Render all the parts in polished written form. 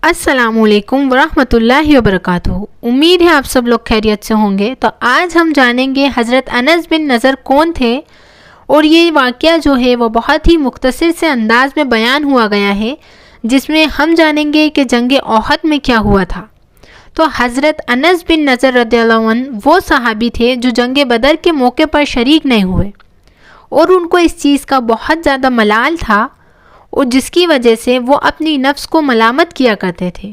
السلام علیکم ورحمۃ اللہ وبرکاتہ۔ امید ہے آپ سب لوگ خیریت سے ہوں گے۔ تو آج ہم جانیں گے حضرت انس بن نضر کون تھے، اور یہ واقعہ جو ہے وہ بہت ہی مختصر سے انداز میں بیان ہوا گیا ہے، جس میں ہم جانیں گے کہ جنگ احد میں کیا ہوا تھا۔ تو حضرت انس بن نضر رضی اللہ عنہ وہ صحابی تھے جو جنگ بدر کے موقع پر شریک نہیں ہوئے، اور ان کو اس چیز کا بہت زیادہ ملال تھا، اور جس کی وجہ سے وہ اپنی نفس کو ملامت کیا کرتے تھے،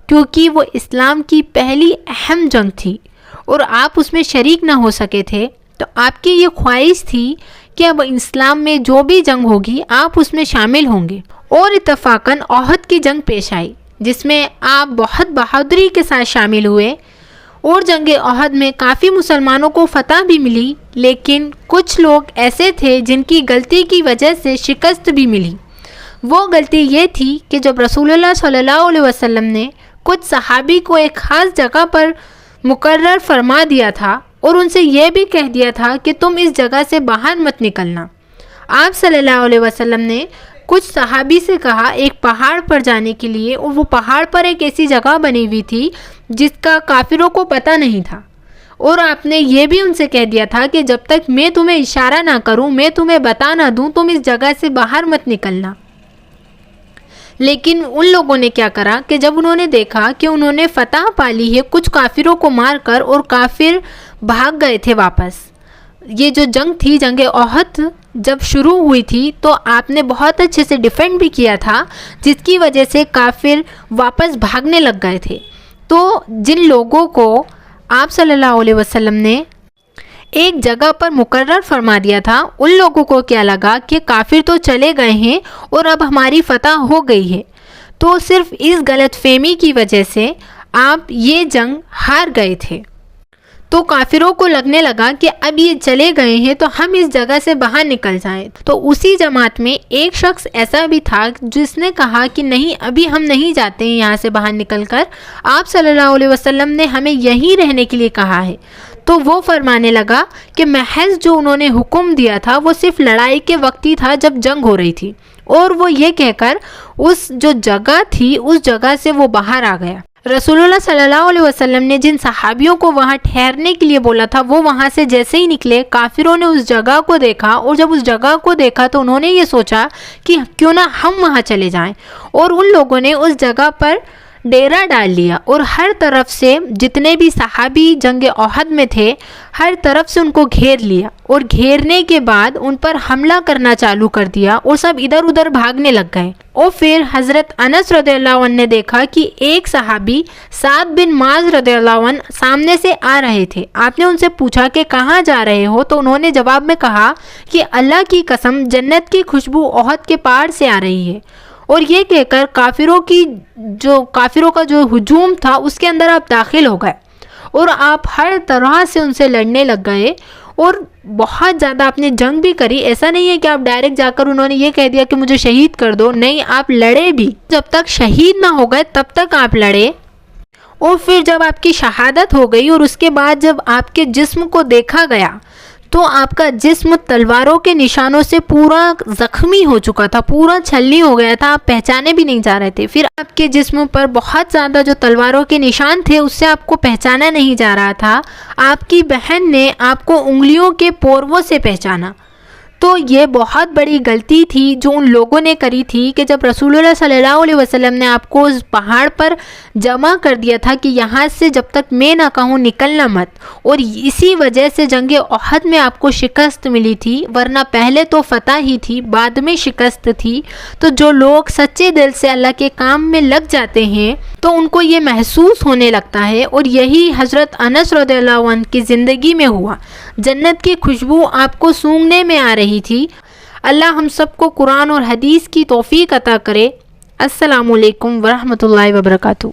کیونکہ وہ اسلام کی پہلی اہم جنگ تھی اور آپ اس میں شریک نہ ہو سکے تھے۔ تو آپ کی یہ خواہش تھی کہ اب اسلام میں جو بھی جنگ ہوگی آپ اس میں شامل ہوں گے، اور اتفاقاً احد کی جنگ پیش آئی، جس میں آپ بہت بہادری کے ساتھ شامل ہوئے، اور جنگ احد میں کافی مسلمانوں کو فتح بھی ملی، لیکن کچھ لوگ ایسے تھے جن کی غلطی کی وجہ سے شکست بھی ملی۔ وہ غلطی یہ تھی کہ جب رسول اللہ صلی اللہ علیہ وسلم نے کچھ صحابی کو ایک خاص جگہ پر مقرر فرما دیا تھا، اور ان سے یہ بھی کہہ دیا تھا کہ تم اس جگہ سے باہر مت نکلنا۔ آپ صلی اللہ علیہ وسلم نے کچھ صحابی سے کہا ایک پہاڑ پر جانے کے لیے، اور وہ پہاڑ پر ایک ایسی جگہ بنی ہوئی تھی جس کا کافروں کو پتہ نہیں تھا، اور آپ نے یہ بھی ان سے کہہ دیا تھا کہ جب تک میں تمہیں اشارہ نہ کروں، میں تمہیں بتا نہ دوں، تم اس جگہ سے باہر مت نکلنا۔ لیکن ان لوگوں نے کیا کرا کہ جب انہوں نے دیکھا کہ انہوں نے فتح پا لی ہے کچھ کافروں کو مار کر، اور کافر بھاگ گئے تھے واپس۔ یہ جو جنگ تھی، جنگ احد جب شروع ہوئی تھی، تو آپ نے بہت اچھے سے ڈیفینڈ بھی کیا تھا، جس کی وجہ سے کافر واپس بھاگنے لگ گئے تھے۔ تو جن لوگوں کو آپ صلی اللہ علیہ وسلم نے ایک جگہ پر مقرر فرما دیا تھا، ان لوگوں کو کیا لگا کہ کافر تو چلے گئے ہیں اور اب ہماری فتح ہو گئی ہے، تو صرف اس غلط فہمی کی وجہ سے آپ یہ جنگ ہار گئے تھے۔ تو کافروں کو لگنے لگا کہ اب یہ چلے گئے ہیں تو ہم اس جگہ سے باہر نکل جائیں۔ تو اسی جماعت میں ایک شخص ایسا بھی تھا جس نے کہا کہ نہیں، ابھی ہم نہیں جاتے ہیں یہاں سے باہر نکل کر، آپ صلی اللہ علیہ وسلم نے ہمیں یہیں رہنے کے لیے کہا ہے۔ تو وہ فرمانے لگا کہ محض جو انہوں نے حکم دیا تھا وہ صرف لڑائی کے وقت ہی تھا جب جنگ ہو رہی تھی، اور وہ یہ کہہ کر اس جو جگہ تھی اس جگہ سے وہ باہر آ گیا۔ رسول اللہ صلی اللہ علیہ وسلم نے جن صحابیوں کو وہاں ٹھہرنے کے لیے بولا تھا، وہ وہاں سے جیسے ہی نکلے، کافروں نے اس جگہ کو دیکھا، اور جب اس جگہ کو دیکھا تو انہوں نے یہ سوچا کہ کیوں نہ ہم وہاں چلے جائیں، اور ان لوگوں نے اس جگہ پر ڈیرا ڈال لیا، اور ہر طرف سے جتنے بھی صحابی جنگ احد میں تھے ہر طرف سے ان کو گھیر لیا، اور گھیرنے کے بعد ان پر حملہ کرنا چالو کر دیا، اور سب ادھر ادھر بھاگنے لگ گئے۔ اور پھر حضرت انس رضی اللہ عنہ نے دیکھا کہ ایک صحابی سعد بن معاذ رضی اللہ عنہ سامنے سے آ رہے تھے۔ آپ نے ان سے پوچھا کہ کہاں جا رہے ہو؟ تو انہوں نے جواب میں کہا کہ اللہ کی قسم، جنت کی خوشبو احد کے پہاڑ سے آ رہی ہے، اور یہ کہہ کر کافروں کا جو ہجوم تھا اس کے اندر آپ داخل ہو گئے، اور آپ ہر طرح سے ان سے لڑنے لگ گئے، اور بہت زیادہ آپ نے جنگ بھی کری۔ ایسا نہیں ہے کہ آپ ڈائریکٹ جا کر انہوں نے یہ کہہ دیا کہ مجھے شہید کر دو، نہیں، آپ لڑے بھی، جب تک شہید نہ ہو گئے تب تک آپ لڑے۔ اور پھر جب آپ کی شہادت ہو گئی، اور اس کے بعد جب آپ کے جسم کو دیکھا گیا تو آپ کا جسم تلواروں کے نشانوں سے پورا زخمی ہو چکا تھا، پورا چھلنی ہو گیا تھا، آپ پہچانے بھی نہیں جا رہے تھے۔ پھر آپ کے جسم پر بہت زیادہ جو تلواروں کے نشان تھے اس سے آپ کو پہچانا نہیں جا رہا تھا۔ آپ کی بہن نے آپ کو انگلیوں کے پورووں سے پہچانا۔ تو یہ بہت بڑی غلطی تھی جو ان لوگوں نے کری تھی کہ جب رسول اللہ صلی اللہ علیہ وسلم نے آپ کو اس پہاڑ پر جمع کر دیا تھا کہ یہاں سے جب تک میں نہ کہوں نکلنا مت، اور اسی وجہ سے جنگ احد میں آپ کو شکست ملی تھی، ورنہ پہلے تو فتح ہی تھی، بعد میں شکست تھی۔ تو جو لوگ سچے دل سے اللہ کے کام میں لگ جاتے ہیں تو ان کو یہ محسوس ہونے لگتا ہے، اور یہی حضرت انس رضی اللہ عنہ کی زندگی میں ہوا۔ جنت کی خوشبو آپ کو سونگھنے میں آ رہی تھی۔ اللہ ہم سب کو قرآن اور حدیث کی توفیق عطا کرے۔ السلام علیکم ورحمۃ اللہ وبرکاتہ۔